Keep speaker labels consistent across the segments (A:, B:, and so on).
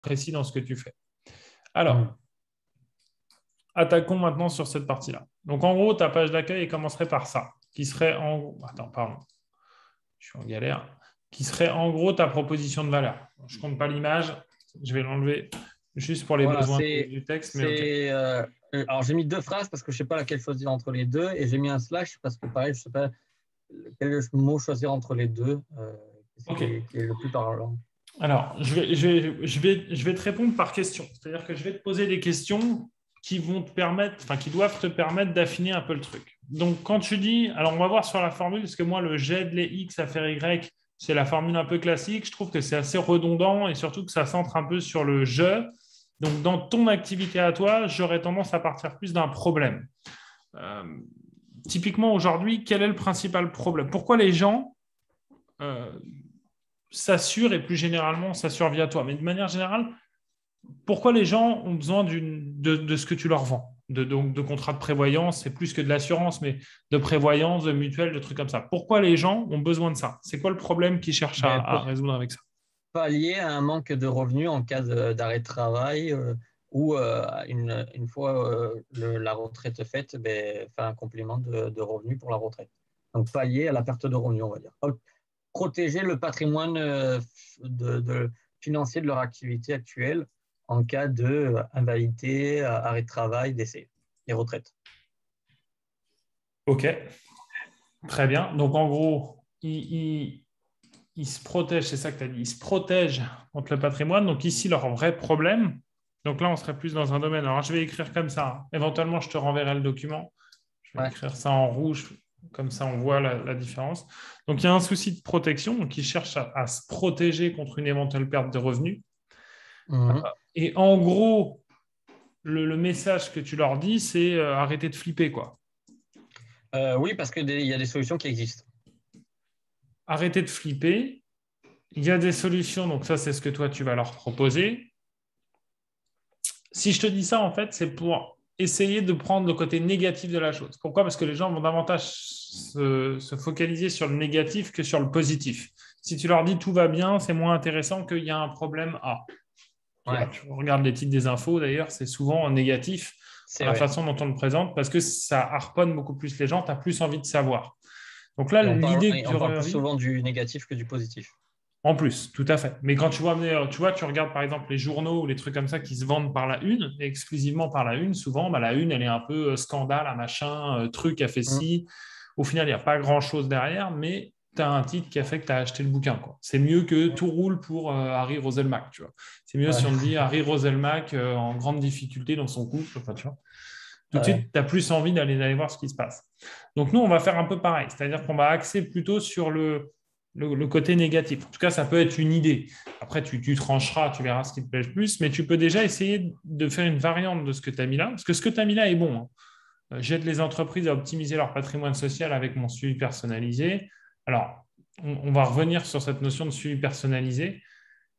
A: précis dans ce que tu fais.
B: Hmm.
A: Alors, attaquons maintenant sur cette partie-là. Donc, en gros, ta page d'accueil commencerait par ça, qui serait en... Attends, pardon, je suis en galère. Qui serait en gros ta proposition de valeur. Je ne compte pas l'image, je vais l'enlever juste pour les
B: Voilà,
A: besoins du texte, mais OK.
B: alors j'ai mis deux phrases parce que je ne sais pas laquelle choisir entre les deux, et j'ai mis un slash parce que pareil, je ne sais pas quel mot choisir entre les deux,
A: OK.
B: qui est le plus parlant.
A: Alors, je vais te répondre par question. C'est-à-dire que je vais te poser des questions qui vont te permettre, enfin, qui doivent te permettre d'affiner un peu le truc. Donc, quand tu dis, alors on va voir sur la formule, parce que moi, le j'aide les X à faire Y, c'est la formule un peu classique. Je trouve que c'est assez redondant et surtout que ça centre un peu sur le je. Donc, dans ton activité à toi, j'aurais tendance à partir plus d'un problème. Euh, Typiquement, aujourd'hui, quel est le principal problème? Pourquoi les gens euh, s'assurent et plus généralement s'assurent via toi? Mais de manière générale, pourquoi les gens ont besoin de ce que tu leur vends? Donc de contrats de prévoyance, c'est plus que de l'assurance, mais de prévoyance, de mutuelle, de trucs comme ça. Pourquoi les gens ont besoin de ça? C'est quoi le problème qu'ils cherchent
B: Ben,
A: à
B: pour
A: résoudre avec ça?
B: pallier à un manque de revenus en cas d'arrêt de travail, ou une fois la retraite faite, ben, faire un complément de revenus pour la retraite. Donc pallier à la perte de revenus, on va dire. Protéger le patrimoine financier de leur activité actuelle en cas de invalidité, arrêt de travail, décès et retraite.
A: OK, très bien. Donc en gros, ils se protègent, c'est ça que tu as dit, ils se protègent contre le patrimoine. Donc ici, leur vrai problème, donc là, on serait plus dans un domaine. Alors je vais écrire comme ça. Éventuellement, je te renverrai le document. Je vais
B: Ouais.
A: écrire ça en rouge, comme ça on voit la différence. Donc il y a un souci de protection, donc ils cherchent à se protéger contre une éventuelle perte de revenus.
B: Mhm.
A: Et en gros, le message que tu leur dis, c'est arrêtez de flipper, quoi.
B: Oui, parce qu'il y a des solutions qui existent.
A: Arrêtez de flipper. Il y a des solutions, donc ça, c'est ce que toi, tu vas leur proposer. Si je te dis ça, en fait, c'est pour essayer de prendre le côté négatif de la chose. Pourquoi? Parce que les gens vont davantage se focaliser sur le négatif que sur le positif. Si tu leur dis tout va bien, c'est moins intéressant qu'il y a un problème A. Tu vois,
B: Ouais,
A: tu regardes les titres des infos, d'ailleurs, c'est souvent négatif dans
B: c'est
A: la
B: vrai.
A: façon dont on le présente parce que ça harponne beaucoup plus les gens, tu as plus envie de savoir. Donc là, l'idée que
B: Et
A: tu
B: on parle
A: aurais
B: plus
A: envie,
B: souvent du négatif que du positif.
A: en plus, tout à fait. Mais quand tu vois, tu regardes par exemple les journaux ou les trucs comme ça qui se vendent par la une, et exclusivement par la une, souvent, bah, la une, elle est un peu scandale, un machin, truc a fait
B: Mm.
A: ci. Au final, il n'y a pas grand-chose derrière, mais tu as un titre qui a fait que tu as acheté le bouquin, quoi. C'est mieux que tout roule pour Harry Roselmack, tu vois. C'est mieux si
B: Ouais.
A: on te dit Harry Roselmack en grande difficulté dans son couple, enfin, tu vois. Tout de
B: Ouais.
A: suite, tu as plus envie d'aller voir ce qui se passe. Donc nous, on va faire un peu pareil, c'est-à-dire qu'on va axer plutôt sur le côté négatif. En tout cas, ça peut être une idée. Après, tu trancheras, tu verras ce qui te plaît le plus, mais tu peux déjà essayer de faire une variante de ce que tu as mis là, parce que ce que tu as mis là est bon, hein. J'aide les entreprises à optimiser leur patrimoine social avec mon suivi personnalisé. Alors, on va revenir sur cette notion de suivi personnalisé,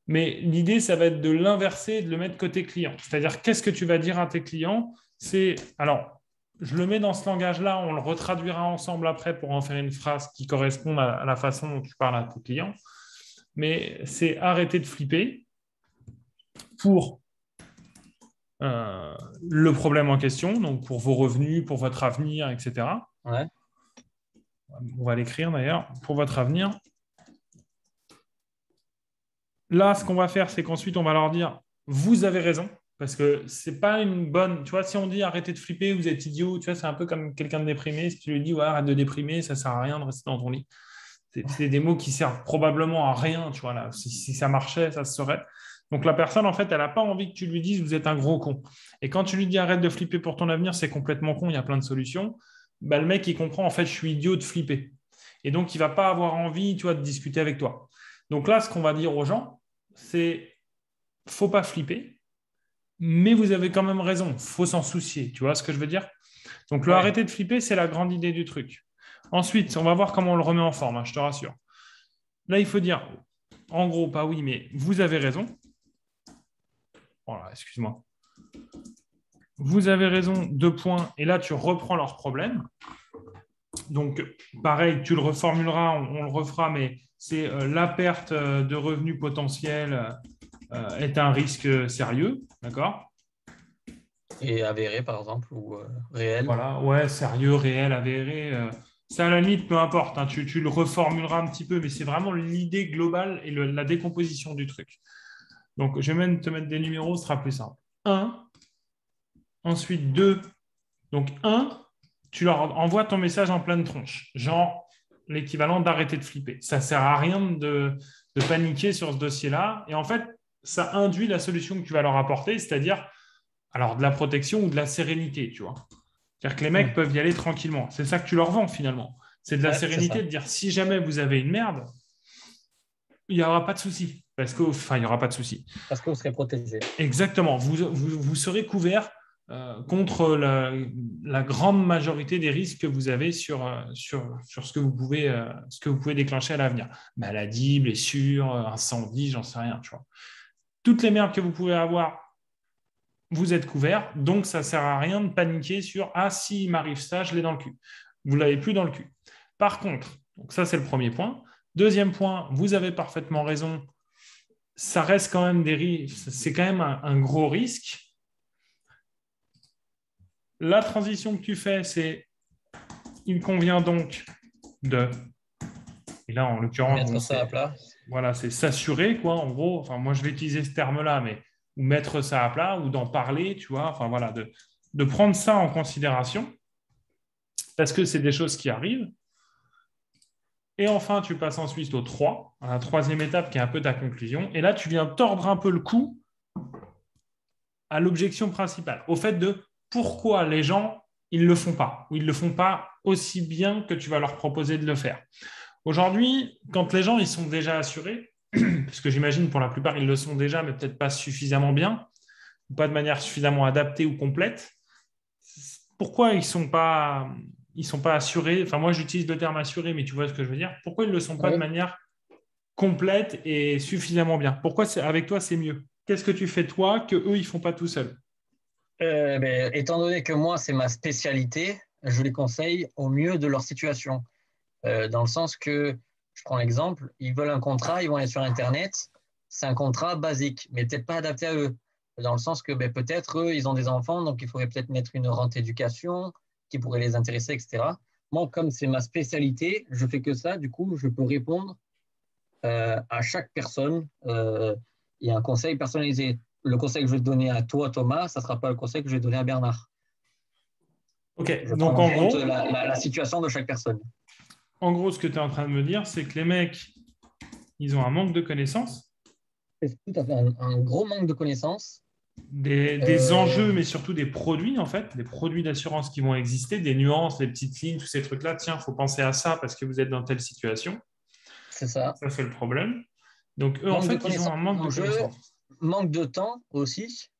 A: mais l'idée, ça va être de l'inverser et de le mettre côté client. C'est-à-dire, qu'est-ce que tu vas dire à tes clients? C'est, alors, je le mets dans ce langage-là, on le retraduira ensemble après pour en faire une phrase qui corresponde à la façon dont tu parles à tes clients. Mais c'est arrêter de flipper pour le problème en question, donc pour vos revenus, pour votre avenir, etc.
B: Ouais.
A: On va l'écrire d'ailleurs, pour votre avenir. Là, ce qu'on va faire, c'est qu'ensuite, on va leur dire, vous avez raison, parce que c'est pas une bonne. Tu vois, si on dit arrêtez de flipper, vous êtes idiot, tu vois, c'est un peu comme quelqu'un de déprimé. Si tu lui dis, ouais, arrête de déprimer, ça sert à rien de rester dans ton lit. C'est des mots qui servent probablement à rien, tu vois, là. Si ça marchait, ça se saurait. Donc la personne, en fait, elle n'a pas envie que tu lui dises, vous êtes un gros con. Et quand tu lui dis arrête de flipper pour ton avenir, c'est complètement con, il y a plein de solutions. Bah, le mec, il comprend, en fait, je suis idiot de flipper. Et donc, il ne va pas avoir envie, tu vois, de discuter avec toi. Donc là, ce qu'on va dire aux gens, c'est faut pas flipper, mais vous avez quand même raison, faut s'en soucier. Tu vois ce que je veux dire? Donc le
B: Ouais.
A: arrêter de flipper, c'est la grande idée du truc. Ensuite, on va voir comment on le remet en forme, hein, je te rassure. Là, il faut dire, en gros, pas oui, mais vous avez raison. Voilà, excuse-moi. Vous avez raison, deux points. Et là, tu reprends leur problème. Donc, pareil, tu le reformuleras, on le refera, mais c'est la perte de revenus potentiels est un risque sérieux, d'accord?
B: Et avéré, par exemple, ou réel.
A: Voilà, ouais, sérieux, réel, avéré. Ça, à la limite, peu importe, hein, tu le reformuleras un petit peu, mais c'est vraiment l'idée globale et la décomposition du truc. Donc, je vais même te mettre des numéros, ce sera plus simple. Un, ensuite 2. Donc, un, tu leur envoies ton message en pleine tronche, genre l'équivalent d'arrêter de flipper. Ça ne sert à rien de paniquer sur ce dossier-là. Et en fait, ça induit la solution que tu vas leur apporter, c'est-à-dire alors de la protection ou de la sérénité, tu vois. C'est-à-dire que les mecs peuvent y aller tranquillement. C'est ça que tu leur vends finalement. C'est de la
B: Ouais, c'est
A: sérénité
B: ça.
A: de dire si jamais vous avez une merde, il n'y aura pas de souci. Enfin, il n'y aura pas de souci.
B: Parce que vous serez protégé.
A: Exactement. Vous serez couvert contre la grande majorité des risques que vous avez sur ce que vous pouvez déclencher à l'avenir. Maladie, blessure, incendie, j'en sais rien. Tu vois. Toutes les merdes que vous pouvez avoir, vous êtes couvert, donc ça ne sert à rien de paniquer sur « Ah, s'il m'arrive ça, je l'ai dans le cul ». Vous ne l'avez plus dans le cul. Par contre, donc ça c'est le premier point. Deuxième point, vous avez parfaitement raison, ça reste quand même des risques, c'est quand même un gros risque. La transition que tu fais, c'est il convient donc de, et là en l'occurrence, bon,
B: Mettre ça à plat.
A: voilà, c'est s'assurer, quoi, en gros. Enfin, moi je vais utiliser ce terme-là, mais ou mettre ça à plat, ou d'en parler, tu vois, enfin voilà, de prendre ça en considération, parce que c'est des choses qui arrivent. Et enfin, tu passes ensuite au 3, à la troisième étape qui est un peu ta conclusion. Et là, tu viens tordre un peu le cou à l'objection principale, au fait de pourquoi les gens, ils ne le font pas, ou ils ne le font pas aussi bien que tu vas leur proposer de le faire. Aujourd'hui, quand les gens, ils sont déjà assurés, parce que j'imagine pour la plupart, ils le sont déjà, mais peut-être pas suffisamment bien, ou pas de manière suffisamment adaptée ou complète, pourquoi ils sont pas assurés. Enfin, moi, j'utilise le terme assuré, mais tu vois ce que je veux dire. Pourquoi ils ne le sont pas de
B: Oui.
A: manière complète et suffisamment bien? Pourquoi avec toi, c'est mieux? Qu'est-ce que tu fais toi que eux, ils font pas tout seuls?
B: Étant donné que moi, c'est ma spécialité, je les conseille au mieux de leur situation. Dans le sens que, je prends l'exemple, ils veulent un contrat, ils vont aller sur Internet, c'est un contrat basique, mais peut-être pas adapté à eux. Dans le sens que peut-être eux, ils ont des enfants, donc il faudrait peut-être mettre une rente éducation qui pourrait les intéresser, etc. Moi, comme c'est ma spécialité, je fais que ça, du coup, je peux répondre à chaque personne. Il y a un conseil personnalisé. Le conseil que je vais te donner à toi, Thomas, ça ne sera pas le conseil que je vais donner à Bernard.
A: Ok,
B: Je prends
A: donc
B: en compte la situation de chaque personne.
A: en gros, ce que tu es en train de me dire, c'est que les mecs, ils ont un manque de connaissances,
B: C'est tout à fait un gros manque de connaissances.
A: des enjeux, mais surtout des produits, en fait, des produits d'assurance qui vont exister, des nuances, des petites lignes, tous ces trucs-là. Tiens, il faut penser à ça parce que vous êtes dans telle situation.
B: C'est ça.
A: Ça, c'est le problème. Donc, eux, en
B: Manque de
A: fait, ils ont
B: connaissances
A: un
B: des
A: manque de
B: enjeux,
A: connaissances.
B: manque de temps aussi,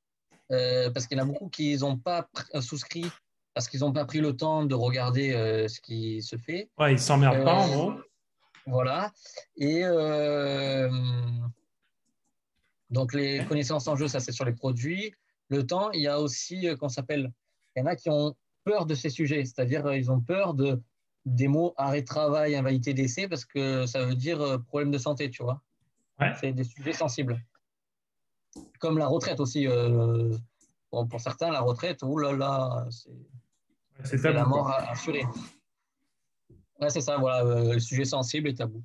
B: parce qu'il y en a beaucoup qui n'ont pas souscrit, parce qu'ils n'ont pas pris le temps de regarder ce qui se fait.
A: Ouais, ils s'emmerdent pas, en
B: Euh,
A: gros.
B: voilà. Et donc, les connaissances en jeu, ça c'est sur les produits. Le temps, il y a aussi, qu'on s'appelle, il y en a qui ont peur de ces sujets, c'est-à-dire ils ont peur des mots arrêt de travail, invalidité d'essai, parce que ça veut dire problème de santé, tu vois.
A: Ouais,
B: C'est des sujets sensibles. Comme la retraite aussi. Bon, pour certains, la retraite, oh là là,
A: c'est
B: c'est la
A: tabou, quoi.
B: mort assurée. Ouais, c'est ça, voilà, le sujet sensible et tabou.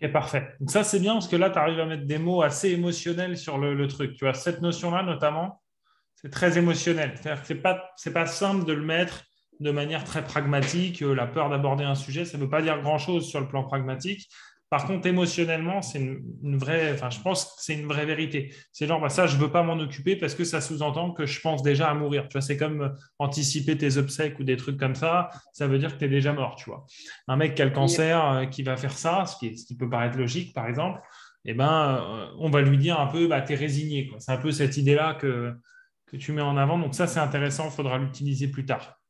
A: Ok, parfait. Donc ça, c'est bien parce que là, tu arrives à mettre des mots assez émotionnels sur le truc. Tu vois, cette notion-là, notamment, c'est très émotionnel. C'est-à-dire que c'est pas simple de le mettre de manière très pragmatique. La peur d'aborder un sujet, ça ne veut pas dire grand-chose sur le plan pragmatique. Par contre, émotionnellement, c'est une vraie, enfin, je pense que c'est une vraie vérité. C'est genre, bah, ça, je ne veux pas m'en occuper parce que ça sous-entend que je pense déjà à mourir. Tu vois, c'est comme anticiper tes obsèques ou des trucs comme ça veut dire que tu es déjà mort, tu vois. Un mec qui a le
B: Et,
A: cancer, qui va faire ça, ce qui peut paraître logique, par exemple, eh ben, on va lui dire un peu, bah, tu es résigné, quoi. C'est un peu cette idée-là que tu mets en avant. Donc ça, c'est intéressant, il faudra l'utiliser plus tard.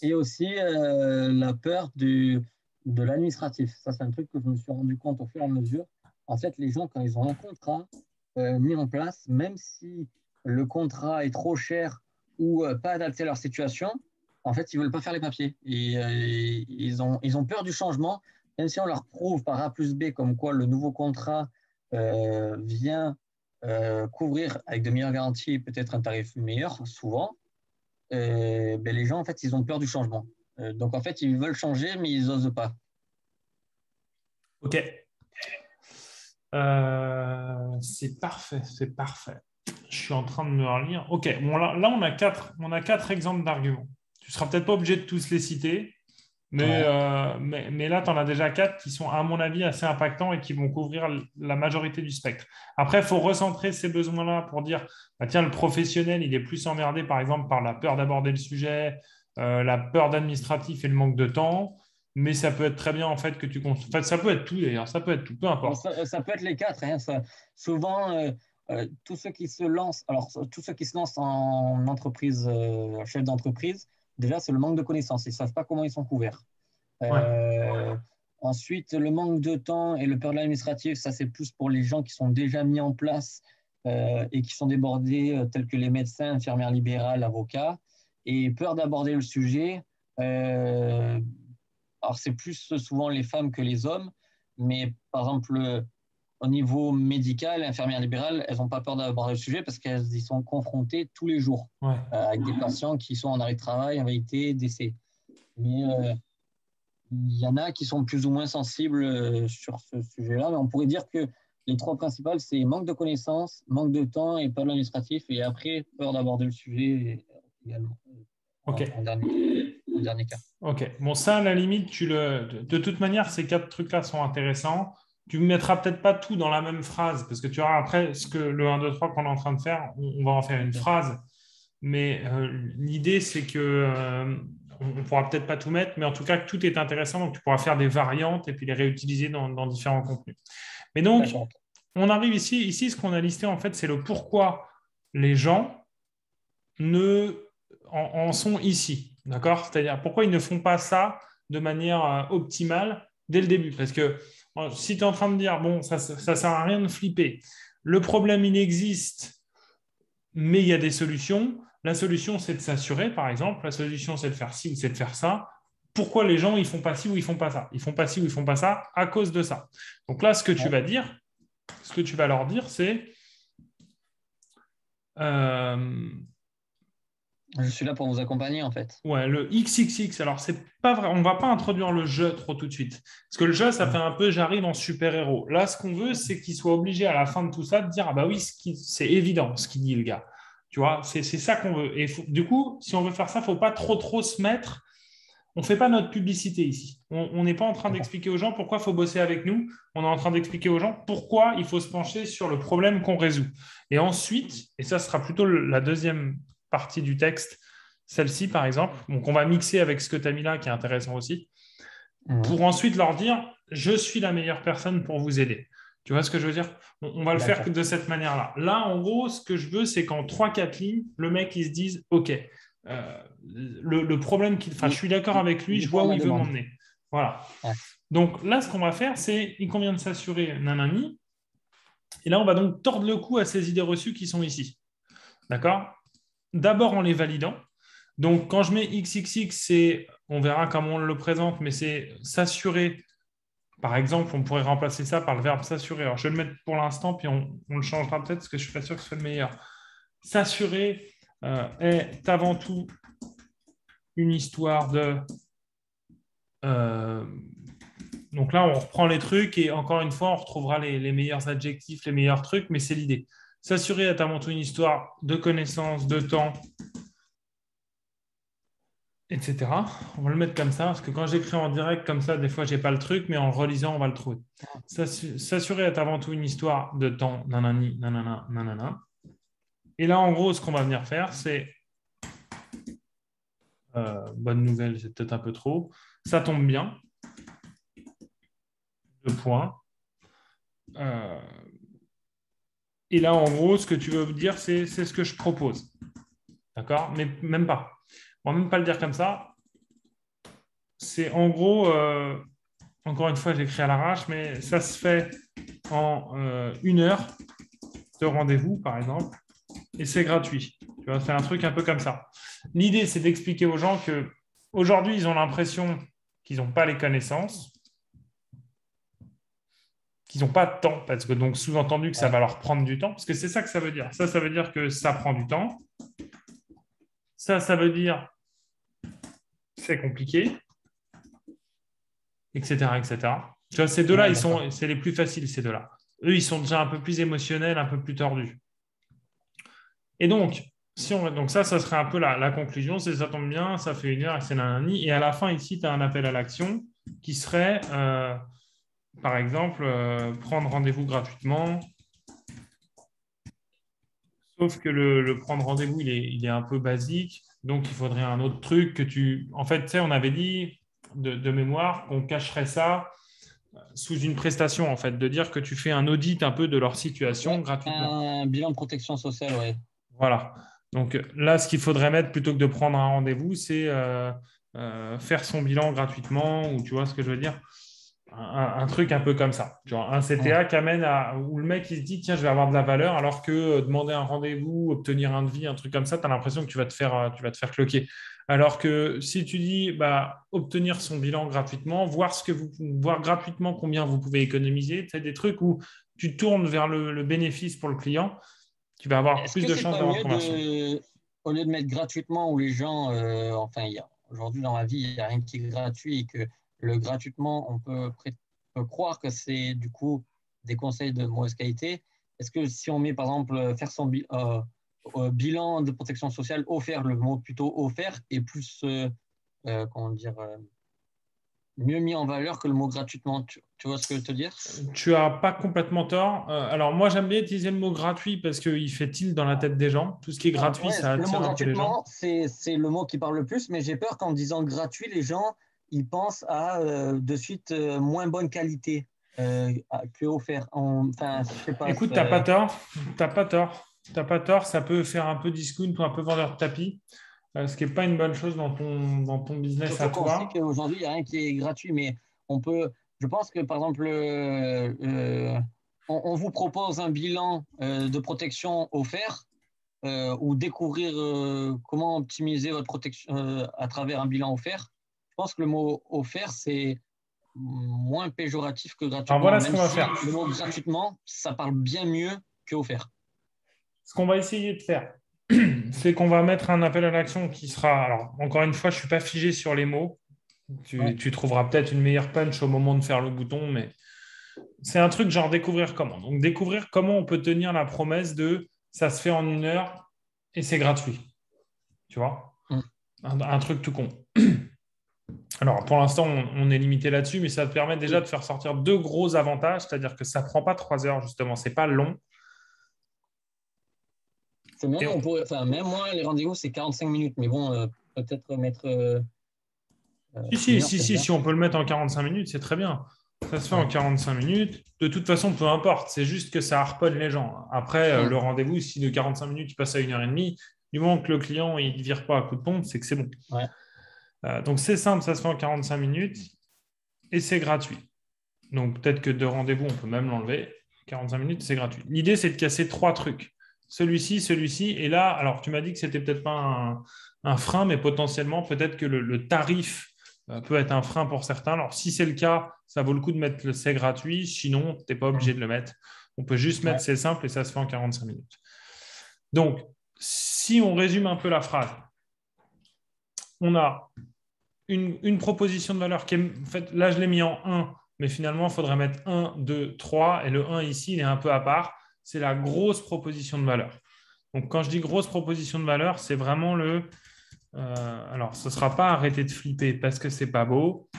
B: et aussi la peur de l'administratif. Ça, c'est un truc que je me suis rendu compte au fur et à mesure. En fait, les gens, quand ils ont un contrat mis en place, même si le contrat est trop cher ou pas adapté à leur situation, en fait, ils ne veulent pas faire les papiers. Et ils ont peur du changement, même si on leur prouve par A plus B comme quoi le nouveau contrat vient couvrir avec de meilleures garanties, peut-être un tarif meilleur, souvent, les gens, en fait, ils ont peur du changement. Donc, en fait, ils veulent changer, mais ils n'osent pas.
A: OK. C'est parfait, c'est parfait. Je suis en train de me relire. OK, bon, là on a quatre exemples d'arguments. Tu ne seras peut-être pas obligé de tous les citer,
B: Ouais.
A: mais là, tu en as déjà quatre qui sont, à mon avis, assez impactants et qui vont couvrir la majorité du spectre. Après, il faut recentrer ces besoins-là pour dire, bah, tiens, le professionnel, il est plus emmerdé, par exemple, par la peur d'aborder le sujet, la peur d'administratif et le manque de temps. Mais ça peut être très bien, en fait, que tu... En fait, ça peut être tout, d'ailleurs. Ça peut être tout, peu importe.
B: Ça peut être les quatre. Hein, souvent, tous ceux qui se lancent, alors tous ceux qui se lancent en entreprise, chef d'entreprise, déjà, c'est le manque de connaissances. Ils ne savent pas comment ils sont couverts.
A: Ouais,
B: Euh, Ensuite, le manque de temps et le peur de l'administratif, ça c'est plus pour les gens qui sont déjà mis en place et qui sont débordés, tels que les médecins, infirmières libérales, avocats. Et peur d'aborder le sujet. euh, alors c'est plus souvent les femmes que les hommes, mais par exemple, au niveau médical, infirmières libérales, elles n'ont pas peur d'aborder le sujet parce qu'elles y sont confrontées tous les jours
A: ouais.
B: avec des patients qui sont en arrêt de travail, invalidité, décès. Mais il y en a qui sont plus ou moins sensibles sur ce sujet-là, mais on pourrait dire que les trois principales, c'est manque de connaissances, manque de temps et peur de l'administratif, et après, peur d'aborder le sujet également,
A: OK.
B: en dernier cas.
A: OK. Bon, ça, à la limite, de toute manière, ces quatre trucs-là sont intéressants. Tu ne mettras peut-être pas tout dans la même phrase, parce que tu auras après ce que le un 2 3 qu'on est en train de faire, on va en faire une
B: Ok.
A: phrase. Mais l'idée, c'est que on ne pourra peut-être pas tout mettre, mais en tout cas, que tout est intéressant. Donc, tu pourras faire des variantes et puis les réutiliser dans différents contenus. Mais donc,
B: D'accord.
A: on arrive ici. Ici, ce qu'on a listé, en fait, c'est le pourquoi les gens ne en sont ici. D'accord? C'est-à-dire pourquoi ils ne font pas ça de manière optimale dès le début. Parce que si tu es en train de dire, bon, ça ne sert à rien de flipper, le problème, il existe, mais il y a des solutions. La solution, c'est de s'assurer, par exemple. La solution, c'est de faire ci ou c'est de faire ça. Pourquoi les gens, ils font pas ci ou ils font pas ça? Ils font pas ci ou ils font pas ça à cause de ça. Donc là, ce que tu
B: Ouais.
A: vas dire, ce que tu vas leur dire, c'est euh,
B: Je suis là pour vous accompagner, en fait.
A: ouais, le XXX. Alors, c'est pas vrai. On va pas introduire le jeu trop tout de suite. Parce que le jeu, ça fait un peu j'arrive en super-héros. Là, ce qu'on veut, c'est qu'il soit obligé à la fin de tout ça de dire ah bah oui, c'est évident ce qu'il dit, le gars. Tu vois, c'est ça qu'on veut. Et du coup, si on veut faire ça, il ne faut pas trop se mettre. On ne fait pas notre publicité ici. On n'est pas en train
B: D'accord.
A: d'expliquer aux gens pourquoi il faut bosser avec nous. On est en train d'expliquer aux gens pourquoi il faut se pencher sur le problème qu'on résout. Et ensuite, et ça sera plutôt la deuxième partie du texte, celle-ci par exemple, donc on va mixer avec ce que tu as mis là, qui est intéressant aussi,
B: Mhm.
A: pour ensuite leur dire, je suis la meilleure personne pour vous aider. Tu vois ce que je veux dire? On va le faire
B: D'accord.
A: de cette manière-là. Là, en gros, ce que je veux, c'est qu'en 3-4 lignes, le mec, il se dise, OK, le problème qu'il... Enfin, je
B: Il,
A: suis d'accord
B: il,
A: avec lui,
B: il
A: je
B: répond à
A: vois où
B: ma
A: il veut
B: demande.
A: m'emmener. Voilà.
B: Ouais.
A: Donc là, ce qu'on va faire, c'est, il convient de s'assurer, nanani, et là, on va donc tordre le cou à ces idées reçues qui sont ici. D'accord? D'abord en les validant. Donc, quand je mets XXX, c'est, on verra comment on le présente, mais c'est s'assurer. Par exemple, on pourrait remplacer ça par le verbe s'assurer. Alors, je vais le mettre pour l'instant, puis on le changera peut-être parce que je ne suis pas sûr que ce soit le meilleur. S'assurer est avant tout une histoire de. euh, donc là, on reprend les trucs et encore une fois, on retrouvera les meilleurs adjectifs, les meilleurs trucs, mais c'est l'idée. S'assurer est avant tout une histoire de connaissance, de temps, etc. On va le mettre comme ça, parce que quand j'écris en direct comme ça, des fois, je n'ai pas le truc, mais en le relisant, on va le trouver. S'assurer est avant tout une histoire de temps, nanani, nanana, nanana. Et là, en gros, ce qu'on va venir faire, c'est, bonne nouvelle, c'est peut-être un peu trop, ça tombe bien, deux points. Euh, et là, en gros, ce que tu veux dire, c'est ce que je propose. D'accord? Mais même pas. On va même pas le dire comme ça. C'est en gros, encore une fois, j'écris à l'arrache, mais ça se fait en 1 heure de rendez-vous, par exemple, et c'est gratuit. Tu vois, c'est un truc un peu comme ça. L'idée, c'est d'expliquer aux gens que aujourd'hui, ils ont l'impression qu'ils n'ont pas les connaissances. qu'ils n'ont pas de temps, parce que donc sous-entendu que ça
B: Ouais.
A: va leur prendre du temps, parce que c'est ça que ça veut dire. Ça veut dire que ça prend du temps. Ça veut dire c'est compliqué, etc., etc. Tu vois, ces deux-là,
B: Ouais, d'accord.
A: c'est les plus faciles, ces deux-là. Eux, ils sont déjà un peu plus émotionnels, un peu plus tordus. Et donc, donc ça serait un peu la conclusion. C'est ça tombe bien, ça fait 1 heure et c'est nanani. Et à la fin, ici, tu as un appel à l'action qui serait, par exemple, prendre rendez-vous gratuitement. Sauf que le prendre rendez-vous, il est un peu basique. Donc, il faudrait un autre truc que tu... En fait, tu sais, on avait dit de mémoire qu'on cacherait ça sous une prestation, en fait, de dire que tu fais un audit un peu de leur situation
B: Ouais,
A: gratuitement.
B: un bilan de protection sociale, ouais.
A: Voilà. Donc là, ce qu'il faudrait mettre plutôt que de prendre un rendez-vous, c'est faire son bilan gratuitement, ou tu vois ce que je veux dire, un truc un peu comme ça. Genre un
B: Ouais.
A: CTA qui amène à où le mec il se dit tiens, je vais avoir de la valeur, alors que demander un rendez-vous, obtenir un devis, un truc comme ça, tu as l'impression que tu vas te faire cloquer. Alors que si tu dis bah, obtenir son bilan gratuitement, voir gratuitement combien vous pouvez économiser, c'est des trucs où tu tournes vers le bénéfice pour le client, tu vas avoir
B: Est-ce
A: plus
B: que
A: de
B: c'est
A: chances
B: pas
A: d'avoir
B: mieux
A: conversion.
B: au lieu de mettre gratuitement où les gens, enfin, aujourd'hui dans la vie, il n'y a rien qui est gratuit et que le gratuitement, peut croire que c'est du coup des conseils de mauvaise qualité. Est-ce que si on met par exemple faire son bilan de protection sociale offert, le mot plutôt offert est plus, comment dire, mieux mis en valeur que le mot gratuitement, tu vois ce que je veux te dire?
A: Tu as pas complètement tort. Alors moi, j'aime bien utiliser le mot gratuit parce qu'il fait tilt dans la tête des gens. Tout ce qui est gratuit,
B: Ouais,
A: ça
B: le mot
A: attire un peu les gens.
B: gratuitement, c'est le mot qui parle le plus, mais j'ai peur qu'en disant gratuit, les gens ils pensent à de suite moins bonne qualité que offert. Enfin, je sais pas.
A: Écoute, t'as pas tort. T'as pas tort. T'as pas tort. Ça peut faire un peu discount ou un peu vendeur de tapis, ce qui n'est pas une bonne chose dans ton business à
B: Surtout qu'on sait
A: toi.
B: qu'aujourd'hui, il n'y a rien qui est gratuit, mais on peut. Je pense que par exemple, on vous propose un bilan de protection offert ou découvrir comment optimiser votre protection à travers un bilan offert. Je pense que le mot offert, c'est moins péjoratif que
A: Alors
B: gratuitement,
A: voilà ce
B: même
A: qu'on va
B: si
A: faire.
B: le mot gratuitement, ça parle bien mieux que offert.
A: Ce qu'on va essayer de faire, c'est qu'on va mettre un appel à l'action qui sera. Alors, encore une fois, je ne suis pas figé sur les mots. Tu,
B: Ouais,
A: tu trouveras peut-être une meilleure punch au moment de faire le bouton, mais c'est un truc genre découvrir comment. Donc, découvrir comment on peut tenir la promesse de ça se fait en 1 heure et c'est gratuit. Tu vois?
B: mm,
A: Un truc tout con. Alors, pour l'instant, on est limité là-dessus, mais ça te permet déjà de
B: oui.
A: faire sortir 2 gros avantages, c'est-à-dire que ça ne prend pas 3 heures, justement, c'est pas long.
B: C'est même,
A: Et
B: on pourrait, enfin, même moi, les rendez-vous, c'est 45 minutes, mais bon, peut-être mettre
A: si,
B: une
A: si,
B: heure,
A: si,
B: c'est
A: si,
B: bien.
A: si on peut le mettre en 45 minutes, c'est très bien. Ça se fait en
B: Ouais.
A: 45 minutes. De toute façon, peu importe. C'est juste que ça harponne les gens. Après, le
B: Mm,
A: rendez-vous, si de 45 minutes, il passe à 1 heure et demie, du moment que le client ne vire pas à coup de pompe, c'est que c'est bon.
B: ouais.
A: Donc, c'est simple, ça se fait en 45 minutes et c'est gratuit. Donc, peut-être que de rendez-vous, on peut même l'enlever. 45 minutes, c'est gratuit. L'idée, c'est de casser 3 trucs. Celui-ci. Et là, alors, tu m'as dit que c'était peut-être pas un frein, mais potentiellement, peut-être que le tarif peut être un frein pour certains. Alors, si c'est le cas, ça vaut le coup de mettre le c'est gratuit. Sinon, tu n'es pas obligé
B: Mm,
A: de le mettre. On peut juste mettre
B: ouais.
A: c'est simple et ça se fait en 45 minutes. Donc, si on résume un peu la phrase, on a une proposition de valeur qui est, en fait, là, je l'ai mis en 1, mais finalement, il faudrait mettre 1, 2, 3. Et le 1 ici, il est un peu à part. C'est la grosse proposition de valeur. Donc, quand je dis grosse proposition de valeur, c'est vraiment alors, ce ne sera pas arrêter de flipper parce que c'est pas beau.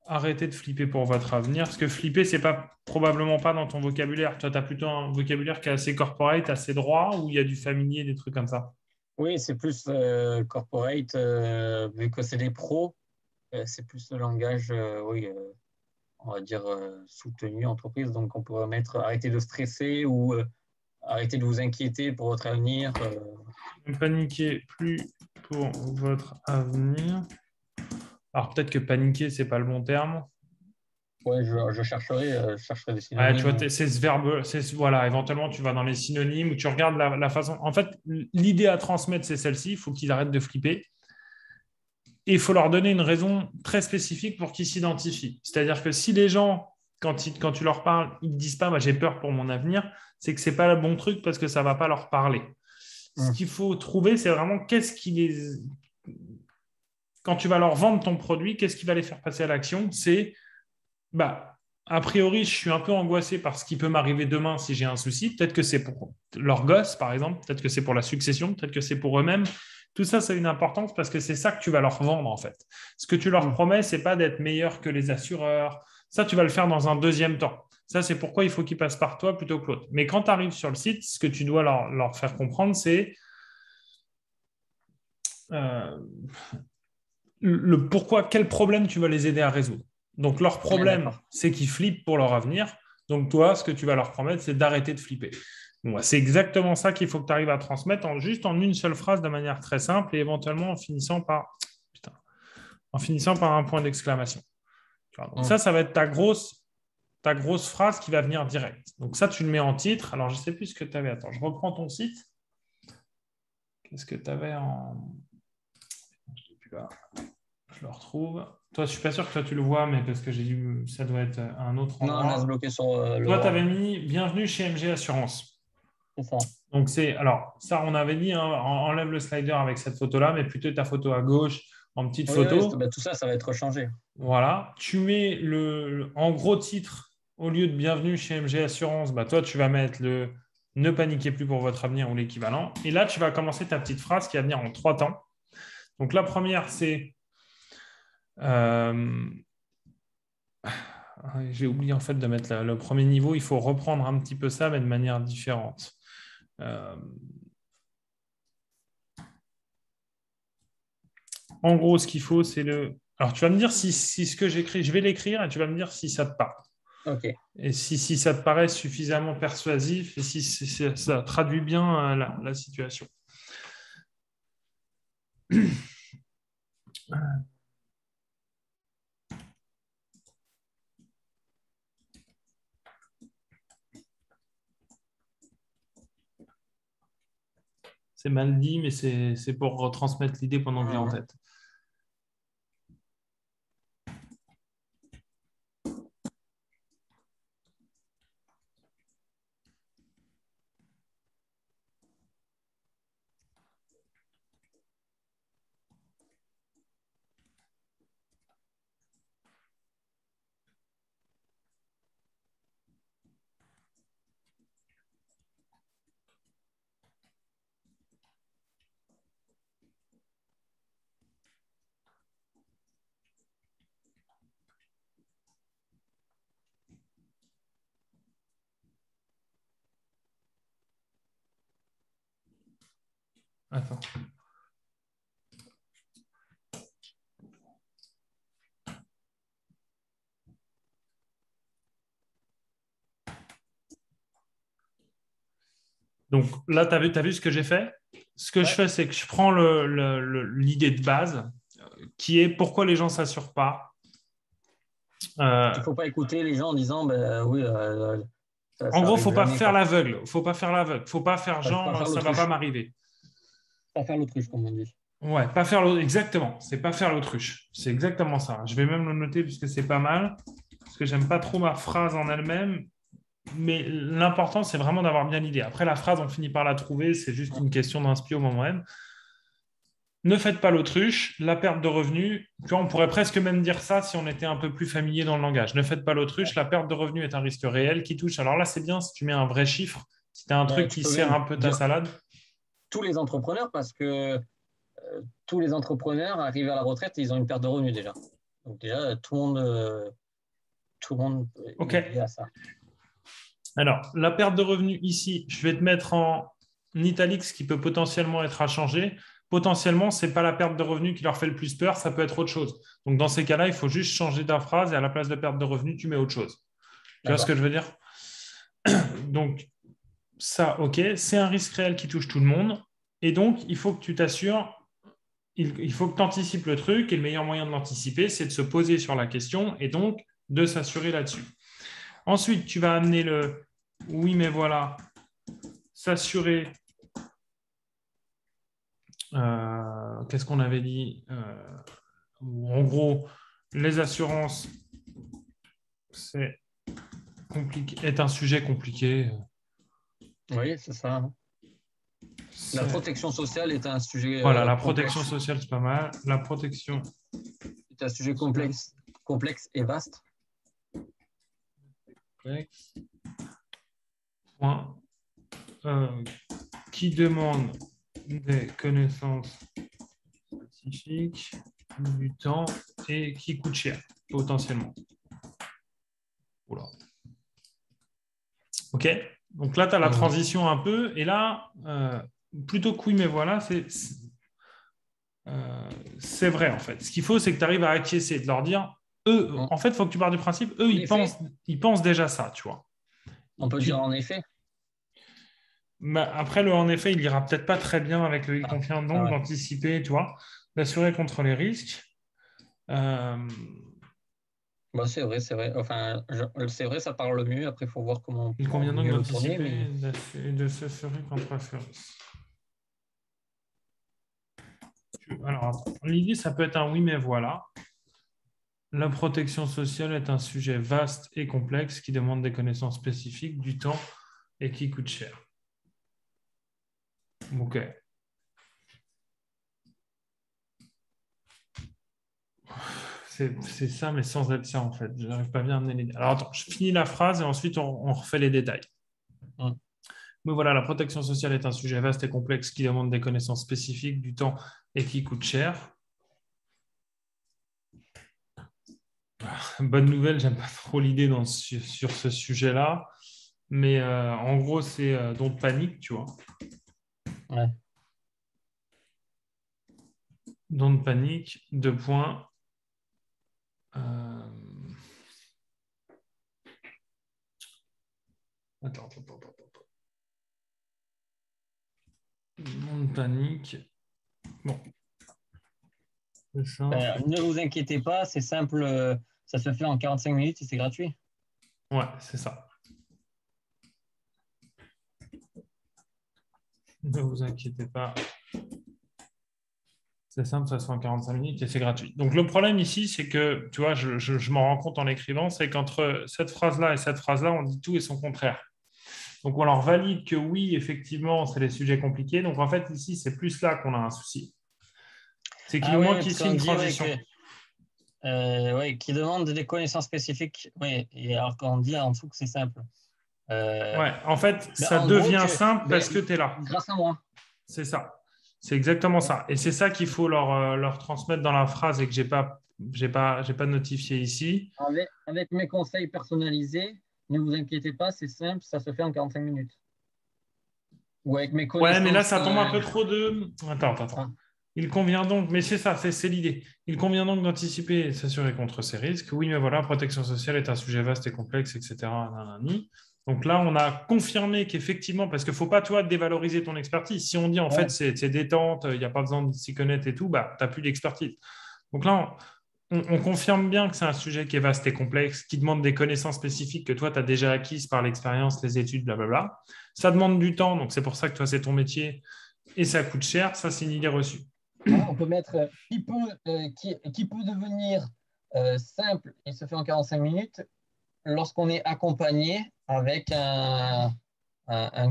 A: Arrêtez de flipper pour votre avenir. Parce que flipper, c'est pas probablement pas dans ton vocabulaire. Toi, tu as plutôt un vocabulaire qui est assez corporate, assez droit, où il y a du familier, des trucs comme ça.
B: Oui, c'est plus corporate, vu que c'est des pros, c'est plus le langage, oui, on va dire soutenu entreprise. Donc, on pourrait mettre arrêtez de stresser ou arrêtez de vous inquiéter pour votre avenir.
A: Ne paniquez plus pour votre avenir. Alors, peut-être que paniquer, c'est pas le bon terme.
B: Ouais, je chercherai des
A: Ouais, tu vois,
B: synonymes.
A: c'est ce verbe, voilà, éventuellement, tu vas dans les synonymes ou tu regardes la façon. En fait, l'idée à transmettre, c'est celle-ci. Il faut qu'ils arrêtent de flipper. Et il faut leur donner une raison très spécifique pour qu'ils s'identifient. C'est-à-dire que si les gens quand tu leur parles, ils ne te disent pas, j'ai peur pour mon avenir, c'est que ce n'est pas le bon truc parce que ça ne va pas leur parler. Ce qu'il faut trouver, c'est vraiment quand tu vas leur vendre ton produit, qu'est-ce qui va les faire passer à l'action? C'est, a priori, je suis un peu angoissé par ce qui peut m'arriver demain si j'ai un souci. Peut-être que c'est pour leur gosse, par exemple. Peut-être que c'est pour la succession. Peut-être que c'est pour eux-mêmes. Tout ça, c'est une importance parce que c'est ça que tu vas leur vendre, en fait. Ce que tu leur promets, ce n'est pas d'être meilleur que les assureurs. Ça, tu vas le faire dans un deuxième temps. Ça, c'est pourquoi il faut qu'ils passent par toi plutôt que l'autre. Mais quand tu arrives sur le site, ce que tu dois leur faire comprendre, c'est le pourquoi, quel problème tu vas les aider à résoudre. Donc, leur problème, c'est qu'ils flippent pour leur avenir. Donc, toi, ce que tu vas leur promettre, c'est d'arrêter de flipper. Bon, c'est exactement ça qu'il faut que tu arrives à transmettre juste en une seule phrase de manière très simple et éventuellement en finissant par un point d'exclamation. Donc, ça va être ta grosse phrase qui va venir direct. Donc, ça, tu le mets en titre. Alors, je ne sais plus ce que tu avais. Attends, je reprends ton site. Qu'est-ce que tu avais en... Je sais plus là. Je le retrouve. Toi, je ne suis pas sûr que toi tu le vois, mais parce que ça doit être un autre endroit.
B: Non, on a bloqué sur le.
A: Toi, tu avais mis Bienvenue chez MG Assurance.
B: C'est ça.
A: Donc, alors, ça, on avait dit, enlève le slider avec cette photo-là, mais plutôt ta photo à gauche en petite photo.
B: Oui, tout ça, ça va être changé.
A: Voilà. Tu mets en gros titre, au lieu de Bienvenue chez MG Assurance, toi, tu vas mettre le Ne paniquez plus pour votre avenir ou l'équivalent. Et là, tu vas commencer ta petite phrase qui va venir en 3 temps. Donc, la première, c'est j'ai oublié en fait de mettre le premier niveau. Il faut reprendre un petit peu ça, mais de manière différente. En gros, ce qu'il faut, c'est le... Alors, tu vas me dire si ce que j'écris, je vais l'écrire et tu vas me dire si ça te parle.
B: OK.
A: Et si ça te paraît suffisamment persuasif et si ça traduit bien la situation. C'est mal dit, mais c'est pour retransmettre l'idée pendant que j'ai en tête. Attends. Donc là, tu as vu ce que j'ai fait? Ce que je fais, c'est que je prends l'idée de base, qui est pourquoi les gens ne s'assurent pas.
B: Il ne faut pas écouter les gens en disant oui.
A: En gros, il ne faut pas faire l'aveugle. Il ne faut pas faire l'aveugle. Il ne faut pas faire genre, ça ne va pas m'arriver.
B: Pas faire l'autruche, comme on dit.
A: Ouais, pas faire l'autruche. Exactement. C'est pas faire l'autruche. C'est exactement ça. Je vais même le noter puisque c'est pas mal. Parce que j'aime pas trop ma phrase en elle-même. Mais l'important, c'est vraiment d'avoir bien l'idée. Après, la phrase, on finit par la trouver. C'est juste une question d'inspi au moment même. Ne faites pas l'autruche, la perte de revenus. Tu vois, on pourrait presque même dire ça si on était un peu plus familier dans le langage. Ne faites pas l'autruche, la perte de revenus est un risque réel qui touche. Alors là, c'est bien si tu mets un vrai chiffre, si tu as un truc qui sert un peu ta salade.
B: Tous les entrepreneurs, parce que tous les entrepreneurs arrivent à la retraite et ils ont une perte de revenus déjà. Donc déjà, tout le monde est à ça.
A: Alors, la perte de revenus ici, je vais te mettre en italique ce qui peut potentiellement être à changer. Potentiellement, ce n'est pas la perte de revenus qui leur fait le plus peur, ça peut être autre chose. Donc, dans ces cas-là, il faut juste changer ta phrase et à la place de perte de revenus, tu mets autre chose. Tu vois ce que je veux dire? Donc, ça, OK, c'est un risque réel qui touche tout le monde. Et donc, il faut que tu t'assures, il faut que tu anticipes le truc. Et le meilleur moyen de l'anticiper, c'est de se poser sur la question et donc de s'assurer là-dessus. Ensuite, tu vas amener le « oui, mais voilà », s'assurer. Qu'est-ce qu'on avait dit? En gros, les assurances, c'est est un sujet compliqué.
B: Oui, c'est ça. Hein. La protection sociale est un sujet
A: voilà, la
B: complexe.
A: protection sociale, c'est pas mal. La protection
B: C'est un sujet complexe et vaste.
A: Point. Qui demande des connaissances spécifiques, du temps et qui coûte cher, potentiellement. Oula. OK. Donc là, tu as la transition un peu. Et là, plutôt que oui, mais voilà, c'est vrai, en fait. Ce qu'il faut, c'est que tu arrives à acquiescer, de leur dire, eux, en fait, il faut que tu partes du principe, eux, ils pensent déjà ça, tu vois.
B: On peut dire en effet.
A: Mais après, le en effet, il ira peut-être pas très bien avec le il convient donc d'anticiper, tu vois, d'assurer contre les risques.
B: Bah, c'est vrai, c'est vrai. Enfin, c'est vrai, ça parle mieux. Après, il faut voir comment
A: il convient donc
B: mieux le
A: d'anticiper
B: tourner.
A: et de s'assurer contre les risques. Alors, l'idée, ça peut être un oui, mais voilà. La protection sociale est un sujet vaste et complexe qui demande des connaissances spécifiques, du temps et qui coûte cher. OK. C'est ça, mais sans être ça, en fait. Je n'arrive pas bien à amener les... Alors, attends, je finis la phrase et ensuite, on refait les détails. Mais voilà, la protection sociale est un sujet vaste et complexe qui demande des connaissances spécifiques, du temps et qui coûte cher. Bonne nouvelle, j'aime pas trop l'idée sur ce sujet-là. Mais en gros, c'est don't panique, tu vois.
B: Ouais.
A: Don't panique, 2 points. Attends. Don't panique. Bon. C'est ça.
B: Ne vous inquiétez pas, c'est simple. Ça se fait en 45 minutes et c'est gratuit.
A: Ouais, c'est ça. Ne vous inquiétez pas. C'est simple, ça se fait en 45 minutes et c'est gratuit. Donc, le problème ici, c'est que, tu vois, je m'en rends compte en l'écrivant, c'est qu'entre cette phrase-là et cette phrase-là, on dit tout et son contraire. Donc, on leur valide que oui, effectivement, c'est des sujets compliqués. Donc, en fait, ici, c'est plus là qu'on a un souci. C'est qu'il nous manque ici une transition.
B: Qui demande des connaissances spécifiques. Oui, et alors qu'on dit en dessous que c'est simple.
A: Ouais, en fait, ça devient simple parce que tu es là.
B: Grâce à moi.
A: C'est ça. C'est exactement ça. Et c'est ça qu'il faut leur transmettre dans la phrase et que j'ai pas notifié ici.
B: Avec mes conseils personnalisés, ne vous inquiétez pas, c'est simple, ça se fait en 45 minutes. Ou avec mes connaissances.
A: Ouais, mais là, ça tombe un peu trop de... Attends. Il convient donc, mais c'est ça, c'est l'idée. Il convient donc d'anticiper et s'assurer contre ces risques. Oui, mais voilà, protection sociale est un sujet vaste et complexe, etc. Donc là, on a confirmé qu'effectivement, parce qu'il ne faut pas, toi, dévaloriser ton expertise. Si on dit, en fait, c'est détente, il n'y a pas besoin de s'y connaître et tout, bah, tu n'as plus d'expertise. Donc là, on confirme bien que c'est un sujet qui est vaste et complexe, qui demande des connaissances spécifiques que toi, tu as déjà acquises par l'expérience, les études, blablabla. Ça demande du temps, donc c'est pour ça que toi, c'est ton métier et ça coûte cher. Ça, c'est une idée reçue.
B: On peut mettre qui peut devenir simple et se fait en 45 minutes lorsqu'on est accompagné avec un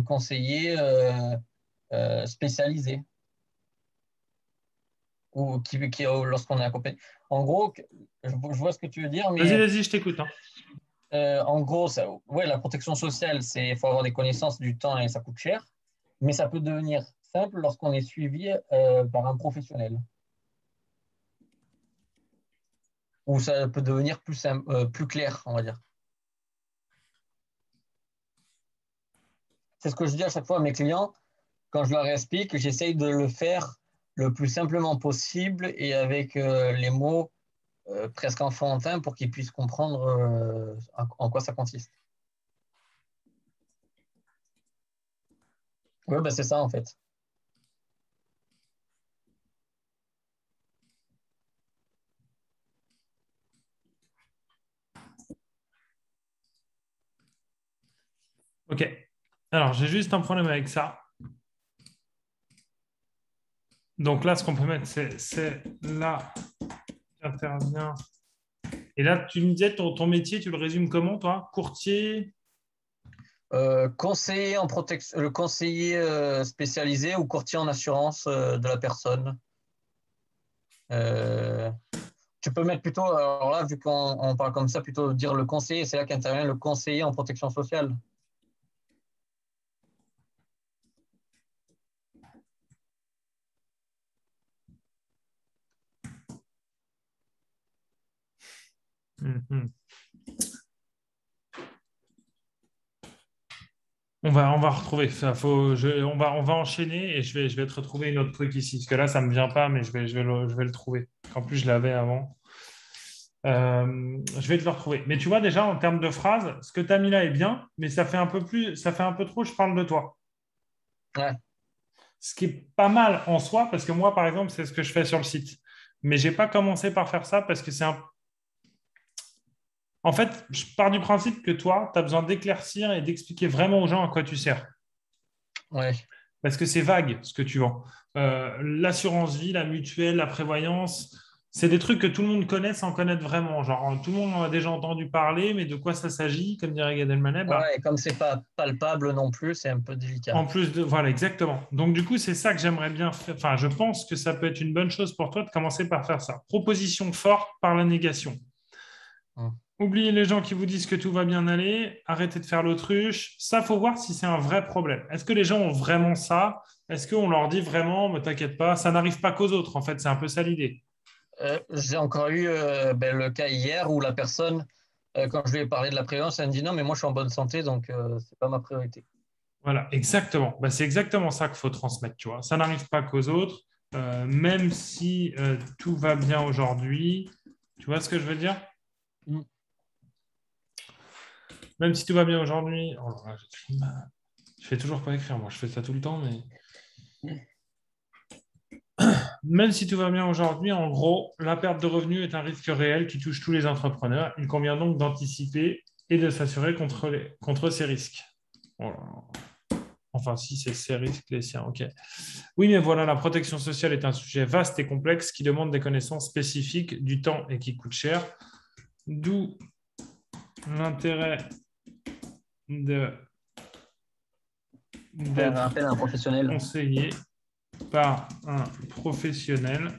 B: conseiller spécialisé ou lorsqu'on est accompagné. En gros, je vois ce que tu veux dire, mais
A: vas-y, je t'écoute.
B: en gros, la protection sociale, il faut avoir des connaissances, du temps et ça coûte cher, mais ça peut devenir simple lorsqu'on est suivi par un professionnel. Ou ça peut devenir plus clair, on va dire. C'est ce que je dis à chaque fois à mes clients. Quand je leur explique, j'essaye de le faire le plus simplement possible et avec les mots presque enfantins pour qu'ils puissent comprendre en quoi ça consiste. Oui, c'est ça en fait.
A: OK. Alors, j'ai juste un problème avec ça. Donc là, ce qu'on peut mettre, c'est là qui intervient Et là, tu me disais, ton métier, tu le résumes comment, toi? Courtier?
B: Conseiller en protection, le conseiller spécialisé ou courtier en assurance de la personne. Euh, Tu peux mettre plutôt, alors là, vu qu'on parle comme ça, plutôt dire le conseiller, c'est là qu'intervient le conseiller en protection sociale.
A: Mhm. On va retrouver ça. On va enchaîner et je vais te retrouver une autre truc ici. Parce que là, ça ne me vient pas, mais je vais le trouver. En plus, je l'avais avant. Je vais te le retrouver. Mais tu vois, déjà, en termes de phrases, ce que tu as mis là est bien, mais ça fait un peu trop, je parle de toi.
B: Ouais,
A: Ce qui est pas mal en soi, parce que moi, par exemple, c'est ce que je fais sur le site. Mais j'ai pas commencé par faire ça parce que c'est un. En fait, je pars du principe que toi, tu as besoin d'éclaircir et d'expliquer vraiment aux gens à quoi tu sers.
B: ouais.
A: Parce que c'est vague ce que tu vends. L'assurance vie, la mutuelle, la prévoyance, c'est des trucs que tout le monde connaît sans connaître vraiment. Genre, tout le monde en a déjà entendu parler, mais de quoi ça s'agit, comme dirait Gad Elmaleh, bah,
B: Ouais, et comme c'est pas palpable non plus, c'est un peu délicat.
A: en plus de. Voilà, exactement. Donc, du coup, c'est ça que j'aimerais bien faire. Enfin, je pense que ça peut être une bonne chose pour toi de commencer par faire ça. Proposition forte par la négation.
B: Hum.
A: Oubliez les gens qui vous disent que tout va bien aller, arrêtez de faire l'autruche. Ça, faut voir si c'est un vrai problème. Est-ce que les gens ont vraiment ça? Est-ce qu'on leur dit vraiment, ne t'inquiète pas, ça n'arrive pas qu'aux autres, en fait, c'est un peu ça l'idée.
B: J'ai encore eu le cas hier où la personne, quand je lui ai parlé de la prévoyance, elle me dit non, mais moi je suis en bonne santé, donc c'est pas ma priorité.
A: Voilà, exactement. Bah, c'est exactement ça qu'il faut transmettre, tu vois. Ça n'arrive pas qu'aux autres, même si tout va bien aujourd'hui. Tu vois ce que je veux dire?
B: Mm.
A: Même si tout va bien aujourd'hui. Oh là là, je fais toujours pas écrire, moi, je fais ça tout le temps, mais. Même si tout va bien aujourd'hui, en gros, la perte de revenus est un risque réel qui touche tous les entrepreneurs. Il convient donc d'anticiper et de s'assurer contre ces risques. Oh là là. Enfin, si c'est ces risques, les siens, ok. Oui, mais voilà, la protection sociale est un sujet vaste et complexe qui demande des connaissances spécifiques, du temps et qui coûte cher. D'où l'intérêt de
B: Faire
A: d'être
B: appel à un professionnel.
A: conseillé par un professionnel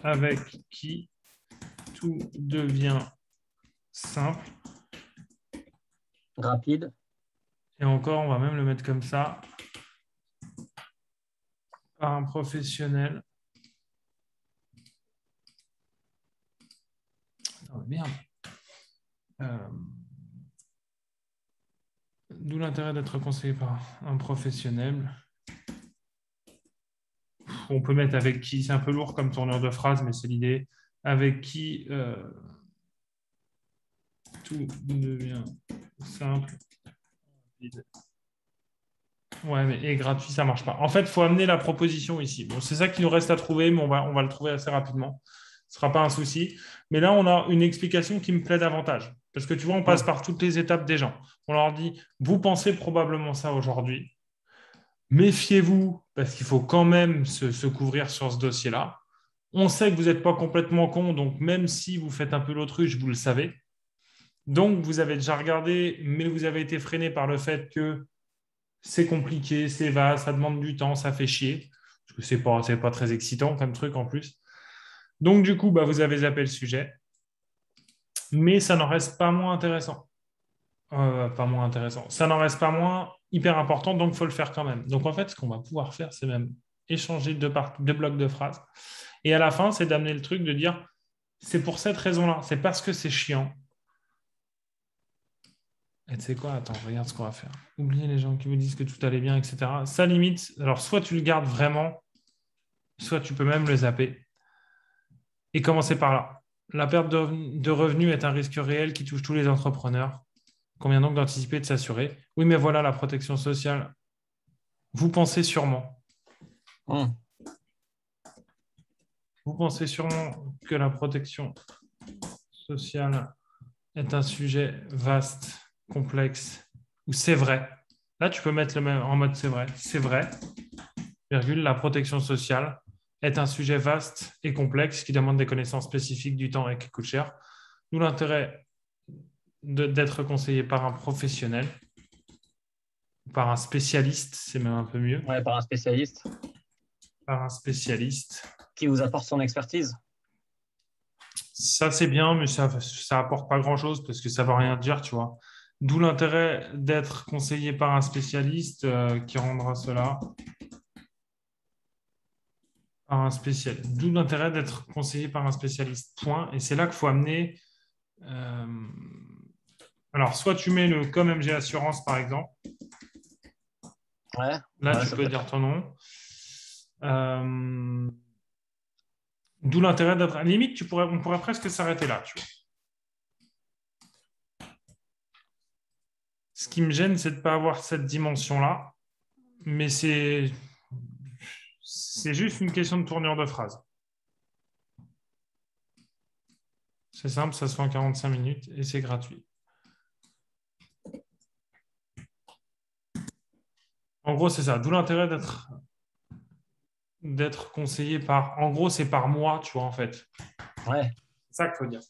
A: avec qui tout devient simple.
B: Rapide.
A: Et encore, on va même le mettre comme ça, par un professionnel. Oh, merde. D'où l'intérêt d'être conseillé par un professionnel. On peut mettre avec qui, c'est un peu lourd comme tournure de phrase, mais c'est l'idée. Avec qui tout devient simple. Ouais, mais et gratuit, ça marche pas. En fait, il faut amener la proposition ici. Bon, c'est ça qu'il nous reste à trouver, mais on va le trouver assez rapidement. Ce ne sera pas un souci. Mais là, on a une explication qui me plaît davantage. Parce que tu vois, on passe
B: Mm.
A: par toutes les étapes des gens. On leur dit, vous pensez probablement ça aujourd'hui. Méfiez-vous, parce qu'il faut quand même se couvrir sur ce dossier-là. On sait que vous n'êtes pas complètement con, donc même si vous faites un peu l'autruche, vous le savez. Donc, vous avez déjà regardé, mais vous avez été freiné par le fait que c'est compliqué, c'est vaste, ça demande du temps, ça fait chier. Parce que c'est pas très excitant comme truc en plus. Donc, du coup, bah, vous avez zappé le sujet. Mais ça n'en reste pas moins intéressant. Pas moins intéressant. Ça n'en reste pas moins hyper important, donc il faut le faire quand même. Donc, en fait, ce qu'on va pouvoir faire, c'est même échanger deux blocs de phrases. Et à la fin, c'est d'amener le truc de dire, c'est pour cette raison-là, c'est parce que c'est chiant. Et tu sais quoi? Attends, regarde ce qu'on va faire. Oubliez les gens qui vous disent que tout allait bien, etc. Ça limite. Alors, soit tu le gardes vraiment, soit tu peux même le zapper. Et commencer par là. La perte de revenus est un risque réel qui touche tous les entrepreneurs. Il convient donc d'anticiper et de s'assurer. Oui, mais voilà, la protection sociale. Vous pensez sûrement.
B: Mm.
A: Vous pensez sûrement que la protection sociale est un sujet vaste, complexe, ou c'est vrai. Là, tu peux mettre le même en mode c'est vrai. C'est vrai, virgule, la protection sociale est un sujet vaste et complexe qui demande des connaissances spécifiques, du temps et qui coûte cher. D'où l'intérêt d'être conseillé par un professionnel, par un spécialiste, c'est même un peu mieux.
B: Ouais, par un spécialiste.
A: Par un spécialiste.
B: Qui vous apporte son expertise.
A: Ça, c'est bien, mais ça apporte pas grand-chose parce que ça ne va rien dire, tu vois. D'où l'intérêt d'être conseillé par un spécialiste qui rendra cela. Par un spécialiste. D'où l'intérêt d'être conseillé par un spécialiste. Point. Et c'est là qu'il faut amener. Alors, soit tu mets le comme MG Assurance, par exemple.
B: Ouais.
A: Là,
B: ouais,
A: tu peux dire ton nom. D'où l'intérêt d'être. À la limite, on pourrait presque s'arrêter là, tu vois. Ce qui me gêne, c'est de ne pas avoir cette dimension-là. Mais c'est juste une question de tournure de phrase. C'est simple, ça se fait en 45 minutes et c'est gratuit. En gros, c'est ça. D'où l'intérêt d'être conseillé par... En gros, c'est par mois, tu vois, en fait.
B: Ouais.
A: C'est ça qu'il faut dire.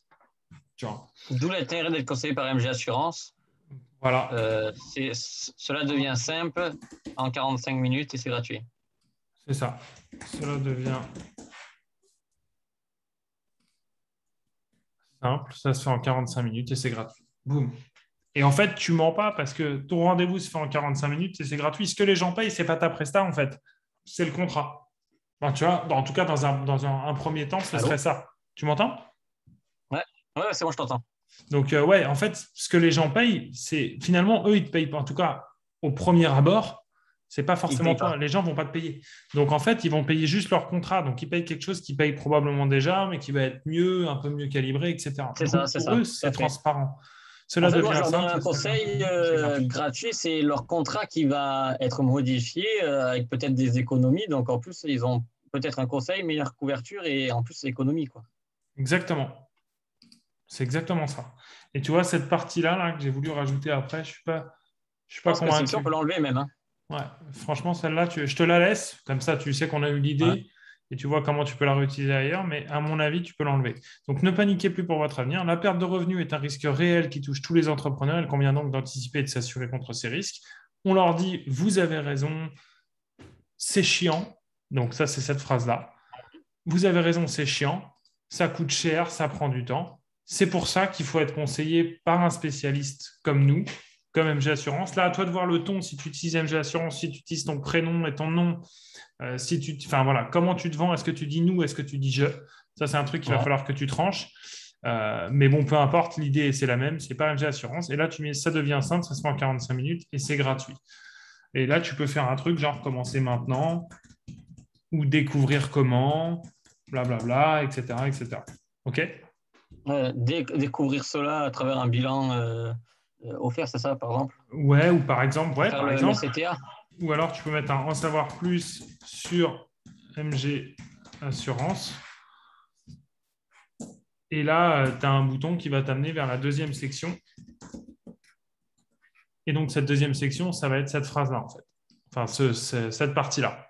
A: Tu vois.
B: D'où l'intérêt d'être conseillé par MG Assurance.
A: Voilà.
B: Cela devient simple en 45 minutes et c'est gratuit.
A: C'est ça. Cela devient simple, ça se fait en 45 minutes et c'est gratuit. Boum. Et en fait, tu mens pas parce que ton rendez-vous se fait en 45 minutes et c'est gratuit. Ce que les gens payent, c'est pas ta presta, en fait. C'est le contrat. Enfin, tu vois, en tout cas, dans un premier temps, ce serait ça. Tu m'entends?
B: Ouais, c'est bon, je t'entends.
A: Donc, ouais, en fait, ce que les gens payent, c'est finalement, eux, ils te payent pas. En tout cas, au premier abord, c'est pas forcément toi. Les gens vont pas te payer. Donc, en fait, ils vont payer juste leur contrat. Donc, ils payent quelque chose qu'ils payent probablement déjà, mais qui va être mieux, un peu mieux calibré, etc.
B: C'est
A: Donc,
B: ça.
A: pour eux, c'est transparent. Cela
B: moi, je
A: devient
B: leur donne
A: simple.
B: un conseil gratuit, c'est leur contrat qui va être modifié avec peut-être des économies. Donc, en plus, ils ont peut-être un conseil, meilleure couverture et en plus, économie, quoi.
A: Exactement. C'est exactement ça. Et tu vois, cette partie-là là, que j'ai voulu rajouter après, je suis pas convaincu.
B: On peut l'enlever même. Hein.
A: Ouais, franchement, celle-là, je te la laisse. Comme ça, tu sais qu'on a eu l'idée et tu vois comment tu peux la réutiliser ailleurs. Mais à mon avis, tu peux l'enlever. Donc, ne paniquez plus pour votre avenir. La perte de revenus est un risque réel qui touche tous les entrepreneurs. Il convient donc d'anticiper et de s'assurer contre ces risques. On leur dit, vous avez raison, c'est chiant. Donc, ça, c'est cette phrase-là. Vous avez raison, c'est chiant. Ça coûte cher, ça prend du temps. C'est pour ça qu'il faut être conseillé par un spécialiste comme nous, comme MG Assurance. Là, à toi de voir le ton, si tu utilises MG Assurance, si tu utilises ton prénom et ton nom, enfin voilà, comment tu te vends, est-ce que tu dis nous, est-ce que tu dis je? Ça, c'est un truc qu'il va falloir que tu tranches. Mais bon, peu importe, l'idée, c'est la même, c'est pas MG Assurance. Et là, tu mets ça devient simple, ça se fait en 45 minutes et c'est gratuit. Et là, tu peux faire un truc genre commencer maintenant ou découvrir comment, blablabla, etc., etc. OK?
B: Découvrir cela à travers un bilan offert, c'est ça, par exemple?
A: Ouais, ou par exemple,
B: le CTA.
A: Ou alors tu peux mettre un en savoir plus sur MG Assurance. Et là, tu as un bouton qui va t'amener vers la deuxième section. Et donc, cette deuxième section, ça va être cette phrase-là, en fait. Enfin, cette partie-là.